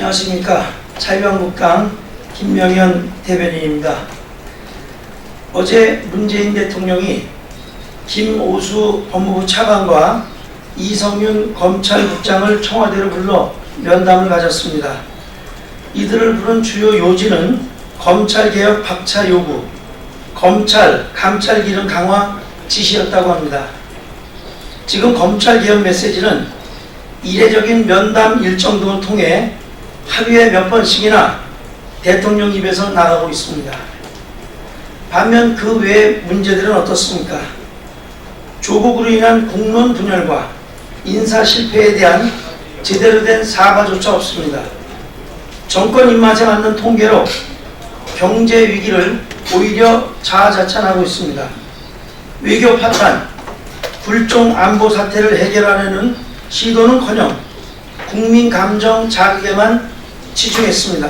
안녕하십니까. 자유한국당 김명현 대변인입니다. 어제 문재인 대통령이 김오수 법무부 차관과 이성윤 검찰국장을 청와대로 불러 면담을 가졌습니다. 이들을 부른 주요 요지는 검찰개혁 박차 요구, 검찰, 감찰 기능 강화 지시였다고 합니다. 지금 검찰개혁 메시지는 이례적인 면담 일정 등을 통해 하루에 몇 번씩이나 대통령 입에서 나가고 있습니다. 반면 그 외의 문제들은 어떻습니까? 조국으로 인한 국론 분열과 인사 실패에 대한 제대로 된 사과조차 없습니다. 정권 입맛에 맞는 통계로 경제 위기를 오히려 자아자찬하고 있습니다. 외교 파탄, 굴종 안보 사태를 해결하려는 시도는커녕 국민 감정 자극에만 치중했습니다.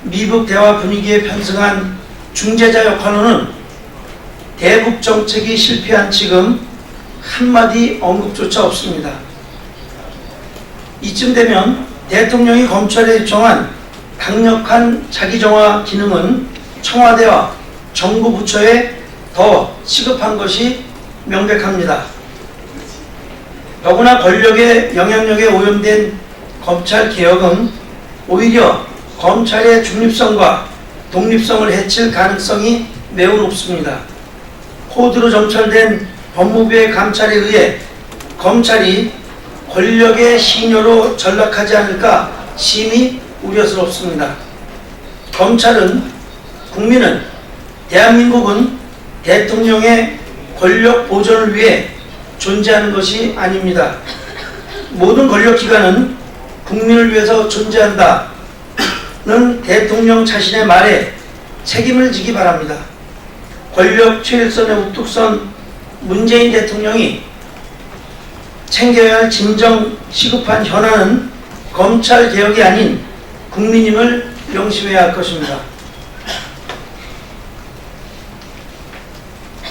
미북 대화 분위기에 편승한 중재자 역할로는 대북 정책이 실패한 지금 한마디 언급조차 없습니다. 이쯤 되면 대통령이 검찰에 요청한 강력한 자기정화 기능은 청와대와 정부 부처에 더 시급한 것이 명백합니다. 더구나 권력의 영향력에 오염된 검찰개혁은 오히려 검찰의 중립성과 독립성을 해칠 가능성이 매우 높습니다. 코드로 정찰된 법무부의 감찰에 의해 검찰이 권력의 시녀로 전락하지 않을까 심히 우려스럽습니다. 검찰은, 국민은, 대한민국은 대통령의 권력 보존을 위해 존재하는 것이 아닙니다. 모든 권력기관은 국민을 위해서 존재한다는 대통령 자신의 말에 책임을 지기 바랍니다. 권력 최일선에 우뚝 선 문재인 대통령이 챙겨야 할 진정 시급한 현안은 검찰개혁이 아닌 국민임을 명심해야 할 것입니다.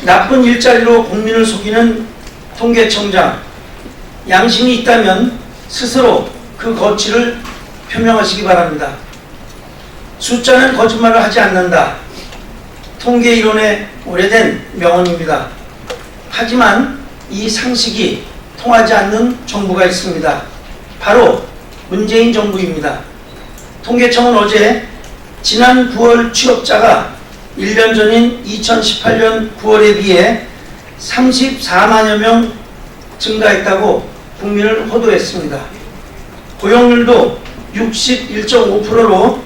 나쁜 일자리로 국민을 속이는 통계청장, 양심이 있다면 스스로 그 거취를 표명하시기 바랍니다. 숫자는 거짓말을 하지 않는다. 통계 이론의 오래된 명언입니다. 하지만 이 상식이 통하지 않는 정부가 있습니다. 바로 문재인 정부입니다. 통계청은 어제 지난 9월 취업자가 1년 전인 2018년 9월에 비해 34만여 명 증가했다고 국민을 호도했습니다. 고용률도 61.5%로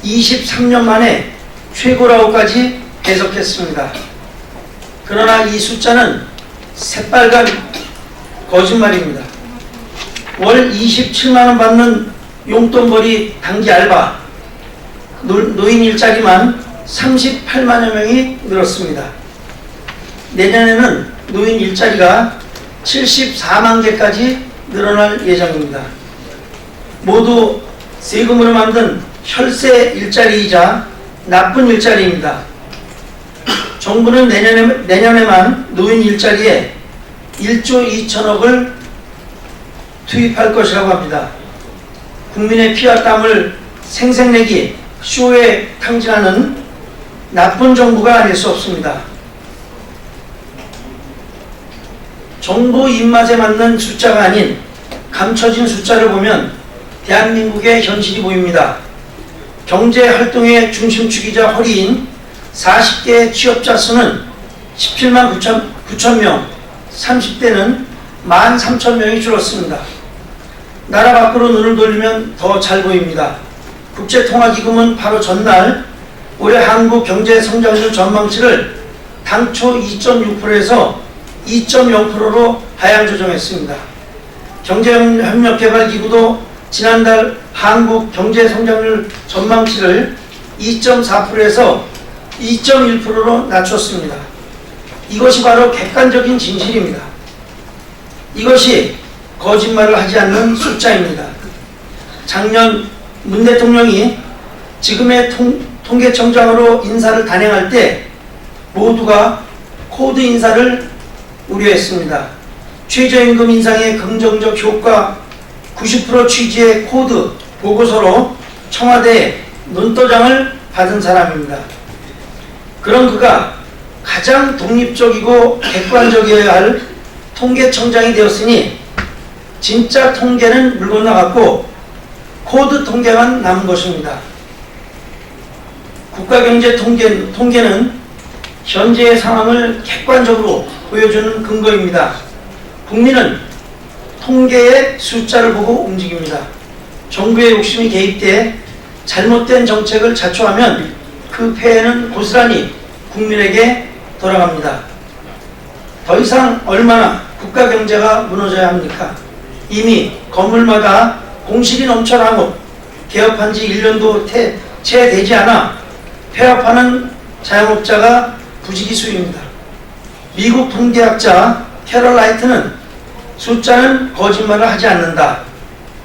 23년 만에 최고라고까지 해석했습니다. 그러나 이 숫자는 새빨간 거짓말입니다. 월 27만원 받는 용돈벌이 단기 알바, 노인 일자리만 38만여 명이 늘었습니다. 내년에는 노인 일자리가 74만 개까지 늘어날 예정입니다. 모두 세금으로 만든 혈세 일자리이자 나쁜 일자리입니다. 정부는 내년에만 노인 일자리에 1조 2천억을 투입할 것이라고 합니다. 국민의 피와 땀을 생색내기 쇼에 탕진하는 나쁜 정부가 아닐 수 없습니다. 정부 입맛에 맞는 숫자가 아닌 감춰진 숫자를 보면 대한민국의 현실이 보입니다. 경제활동의 중심축이자 허리인 40대 취업자 수는 17만 9천 명, 30대는 13,000명이 줄었습니다. 나라 밖으로 눈을 돌리면 더 잘 보입니다. 국제통화기금은 바로 전날 올해 한국 경제 성장률 전망치를 당초 2.6%에서 2.0%로 하향 조정했습니다. 경제협력개발기구도 지난달 한국 경제성장률 전망치를 2.4%에서 2.1%로 낮췄습니다. 이것이 바로 객관적인 진실입니다. 이것이 거짓말을 하지 않는 숫자입니다. 작년 문 대통령이 지금의 통계청장으로 인사를 단행할 때 모두가 코드 인사를 우려했습니다. 최저임금 인상의 긍정적 효과 90% 취지의 코드 보고서로 청와대에 논도장을 받은 사람입니다. 그런 그가 가장 독립적이고 객관적이어야 할 통계청장이 되었으니 진짜 통계는 물 건너갔고 코드 통계만 남은 것입니다. 국가경제 통계는 현재의 상황을 객관적으로 보여주는 근거입니다. 국민은 통계의 숫자를 보고 움직입니다. 정부의 욕심이 개입돼 잘못된 정책을 자초하면 그 폐해는 고스란히 국민에게 돌아갑니다. 더 이상 얼마나 국가 경제가 무너져야 합니까? 이미 건물마다 공실이 넘쳐나고 개업한 지 1년도 채 되지 않아 폐업하는 자영업자가 부지기수입니다. 미국 통계학자 캐럴 라이트는 숫자는 거짓말을 하지 않는다.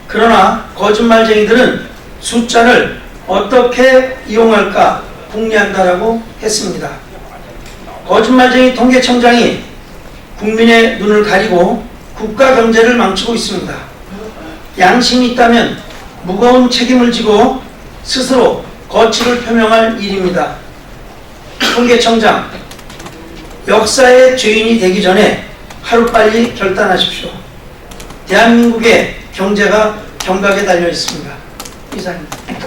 그러나 거짓말쟁이들은 숫자를 어떻게 이용할까 궁리한다라고 했습니다. 거짓말쟁이 통계청장이 국민의 눈을 가리고 국가 경제를 망치고 있습니다. 양심이 있다면 무거운 책임을 지고 스스로 거취를 표명할 일입니다. 통계청장, 역사의 죄인이 되기 전에 하루빨리 결단하십시오. 대한민국의 경제가 경각에 달려 있습니다. 이상입니다.